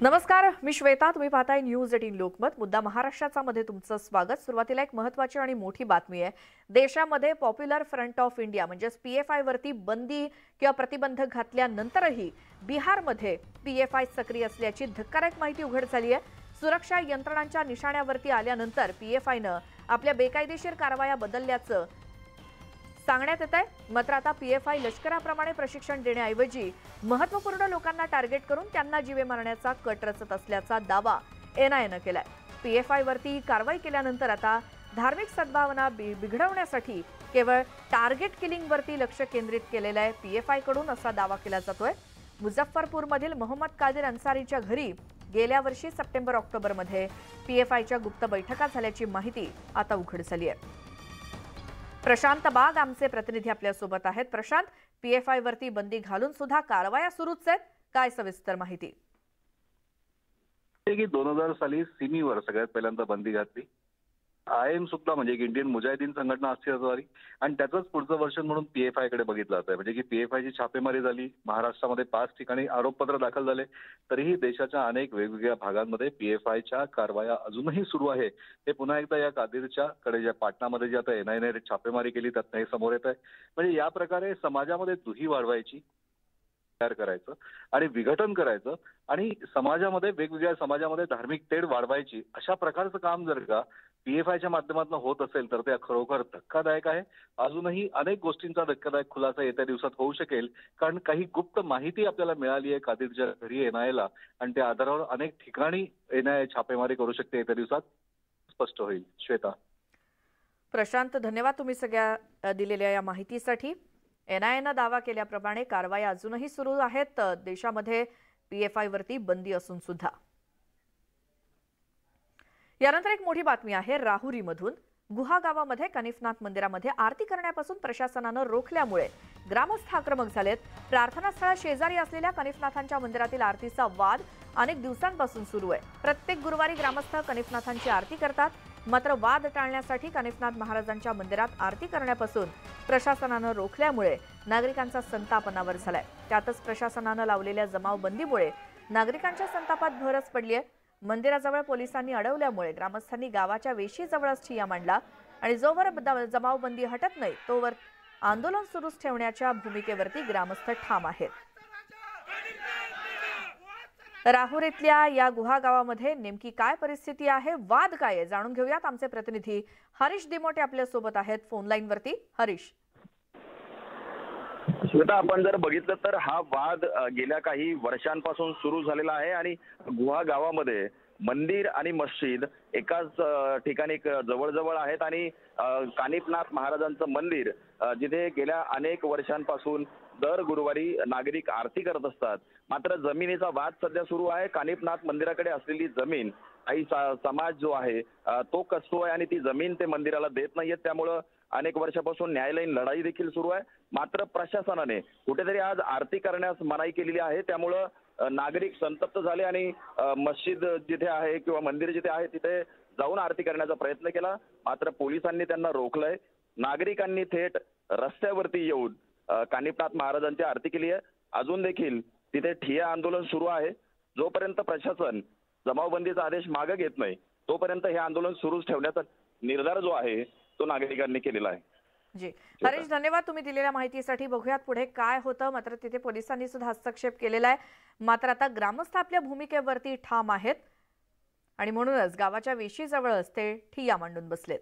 नमस्कार, मी श्वेता. तुम्ही पाहताय न्यूज 18 लोकमत. मुद्दा महाराष्ट्राचा मध्ये तुमचं स्वागत. सुरुवातीला एक महत्त्वाची आणि मोठी बातमी आहे. देशामध्ये पॉप्युलर फ्रंट ऑफ इंडिया म्हणजे पीएफआय वरती बंदी किंवा प्रतिबंधक घातल्यानंतरही बिहारमध्ये पीएफआय सक्रिय असल्याची धक्कादायक माहिती उघड झाली आहे. सुरक्षा यंत्रणांच्या निशाण्यावरती आल्यानंतर पीएफआयनं आपल्या बेकायदेशीर कारवाया बदलल्याचं सांगण्यात येत आहे. मात्र आता पीएफआय लष्कराप्रमाणे प्रशिक्षण देण्याऐवजी महत्त्वपूर्ण लोकांना टार्गेट करून त्यांना जीवे मारण्याचा कट रचत असल्याचा दावा एनआयएनं केलाय. पीएफआय वरती कारवाई केल्यानंतर आता धार्मिक सद्भावना बिघडवण्यासाठी केवळ टार्गेट किलिंग वरती लक्ष केंद्रित केलेलं आहे पीएफआय कडून, असा दावा केला जातोय. मुझफ्फरपूरमधील मोहम्मद कादिर अन्सारीच्या घरी गेल्या वर्षी सप्टेंबर-ऑक्टोबरमध्ये पीएफआयच्या गुप्त बैठका झाल्याची माहिती आता उघड झाली आहे. प्रशांत बाग आमचे प्रतिनिधी आपल्या सोबत आहेत. प्रशांत, पीएफआय वरती बंदी घालून सुद्धा कारवाया सुरूच आहेत, काय सविस्तर माहिती? 2000 साली सिमीवर सगळ्यात पहिल्यांदा बंदी घातली. आयएम सुद्धा म्हणजे इंडियन मुजाहिदीन संघटना अस्तित्वात आली आणि त्याचंच पुढचं वर्षन म्हणून पीएफआय कडे बघितलं जातंय. म्हणजे की पीएफआयची छापेमारी झाली, महाराष्ट्रामध्ये 5 ठिकाणी आरोपपत्र दाखल झाले. तरीही देशाच्या अनेक वेगवेगळ्या भागांमध्ये पीएफआयच्या कारवाया अजूनही सुरू आहे. हे पुन्हा एकदा या कादिरच्या कडे ज्या पाटणामध्ये जे आता एनआयएने छापेमारी केली त्यातनं हे समोर येत आहे. म्हणजे या प्रकारे समाजामध्ये दुही वाढवायची तयार करायचं आणि विघटन करायचं आणि समाजामध्ये वेगवेगळ्या समाजामध्ये धार्मिक तेढ वाढवायची, अशा प्रकारचं काम जर का पीएफआयच्या माध्यमातून होत असेल तर ते खरोखर धक्कादायक आहे. अजूनही अनेक गोष्टींचा धक्कादायक खुलासा येत्या दिवसात होऊ शकेल, कारण काही गुप्त माहिती आपल्याला मिळाली आहे कादिरच्या घरी एनआयएला आणि त्या आधारावर अनेक ठिकाणी एनआयए छापेमारी करू शकते. येत्या दिवसात स्पष्ट होईल. श्वेता. प्रशांत, धन्यवाद तुम्ही सगळ्या दिलेल्या या माहितीसाठी. एनआयएनं दावा केल्याप्रमाणे कारवाया अजूनही सुरू आहेत. देशामध्ये पीएफआय वरती बंदी असून सुद्धा. यानंतर एक मोठी बातमी आहे राहुरीमधून. गुहा गावामध्ये कनिफनाथ मंदिरामध्ये आरती करण्यापासून प्रशासनानं रोखल्यामुळे ग्रामस्थ आक्रमक झालेत. प्रार्थनास्थळा शेजारी असलेल्या कनिफनाथांच्या मंदिरातील आरतीचा वाद अनेक दिवसांपासून सुरू आहे. प्रत्येक गुरुवारी ग्रामस्थ कनिफनाथांची आरती करतात. मात्र वाद टाळण्यासाठी कनिफनाथ महाराजांच्या मंदिरात आरती करण्यापासून प्रशासनानं रोखल्यामुळे नागरिकांचा संताप अनावर झालाय. त्यातच प्रशासनानं लावलेल्या जमावबंदीमुळे नागरिकांच्या संतापात भरच पडली आहे. मंदिराजवळ पोलिसांनी अडवल्यामुळे ग्रामस्थांनी गावाच्या वेशीजवळच ठिय्या मांडला आणि जोवर जमावबंदी हटत नाही तोवर आंदोलन सुरूच ठेवण्याच्या भूमिकेवरती ग्रामस्थ ठाम आहेत. राहुरीतल्या या गुहा गावामध्ये नेमकी काय परिस्थिती आहे, वाद काय आहे, जाणून घेऊयात. आमचे प्रतिनिधी हरीश दिमोटे आपल्या सोबत आहेत फोन लाईन वरती. हरीश. श्वेता, आपण जर बघितलं तर हा वाद गेल्या काही वर्षांपासून सुरू झालेला आहे आणि गुहा गावामध्ये मंदिर आणि मस्जिद एकाच ठिकाणी जवळजवळ आहेत आणि कानिफनाथ महाराजांचं मंदिर जिथे गेल्या अनेक वर्षांपासून दर गुरुवारी नागरिक आरती करत असतात. मात्र जमिनीचा वाद सध्या सुरू आहे. कानिफनाथ मंदिराकडे असलेली जमीन काही समाज जो आहे तो कसतोय आणि ती जमीन ते मंदिराला देत नाहीयेत. त्यामुळं अनेक वर्षापासून न्यायालयीन लढाई देखील सुरू आहे. मात्र प्रशासनाने कुठेतरी आज आरती करण्यास मनाई केलेली आहे. त्यामुळं नागरिक संतप्त झाले आणि मस्जिद जिथे आहे किंवा मंदिर जिथे आहे तिथे जाऊन आरती करण्याचा प्रयत्न केला. मात्र पोलिसांनी त्यांना रोखलंय. नागरिकांनी थेट रस्त्यावरती येऊन कानिफनाथ महाराजांची आरती केली आहे. अजून देखील तिथे ठिय्या आंदोलन सुरू आहे. जोपर्यंत प्रशासन जमावबंदीचा आदेश मागे घेत नाही तोपर्यंत हे आंदोलन सुरूच ठेवण्याचा निर्धार जो आहे तो नागरिकांनी केलेला आहे. जी हरीश, धन्यवाद तुम्ही दिलेल्या माहितीसाठी. बघूयात पुढे काय होतं. मात्र तिथे पोलिसांनी सुद्धा हस्तक्षेप केलेला आहे. मात्र आता ग्रामस्थ आपल्या भूमिकेवरती ठाम आहेत आणि म्हणूनच गावाच्या वेशीजवळच ते ठिय्या मांडून बसलेत.